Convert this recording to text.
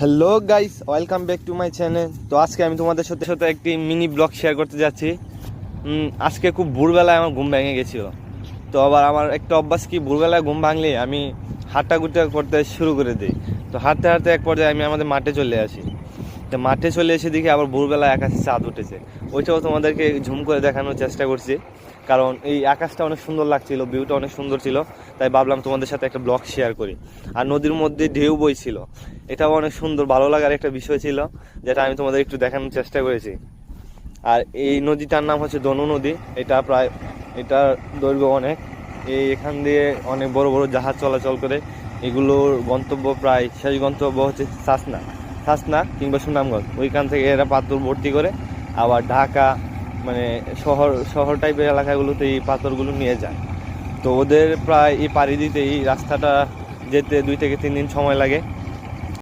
Hello guys, welcome back to my channel. তো আজকে আমি তোমাদের সাথে সাথে একটি মিনি ব্লগ শেয়ার করতে যাচ্ছি। আজকে খুব ভোরবেলায় আমার ঘুম ভেঙে গেছিলো। তো আবার আমার একটা অভ্যাস কি, ভোরবেলায় ঘুম ভাঙলে আমি হাঁটাগুটা করতে শুরু করে দিই। তো হাঁটতে হাঁটতে এক পর্যায়ে আমি আমাদের মাঠে চলে আসি। তো মাঠে চলে এসে দেখি আবার ভোরবেলায় আকাশে চাঁদ উঠেছে। ওইটাও তোমাদেরকে ঝুম করে দেখানোর চেষ্টা করছি, কারণ এই আকাশটা অনেক সুন্দর লাগছিল, ভিউটা অনেক সুন্দর ছিল। তাই ভাবলাম তোমাদের সাথে একটা ব্লগ শেয়ার করি। আর নদীর মধ্যে ঢেউ বইছিল, এটাও অনেক সুন্দর ভালো লাগার একটা বিষয় ছিল, যেটা আমি তোমাদের একটু দেখানোর চেষ্টা করেছি। আর এই নদীটার নাম হচ্ছে ধনু নদী। এটার দৈর্ঘ্য অনেক। এখান দিয়ে অনেক বড় বড় জাহাজ চলাচল করে। এগুলোর গন্তব্য, প্রায় শেষ গন্তব্য হচ্ছে সাসনা কিংবা সুনামগঞ্জ। ওইখান থেকে এরা পাথর ভর্তি করে আবার ঢাকা, মানে শহর টাইপের এলাকাগুলোতে এই পাথরগুলো নিয়ে যায়। তো ওদের প্রায় এই পাড়ি দিতে, এই রাস্তাটা যেতে 2 থেকে 3 দিন সময় লাগে।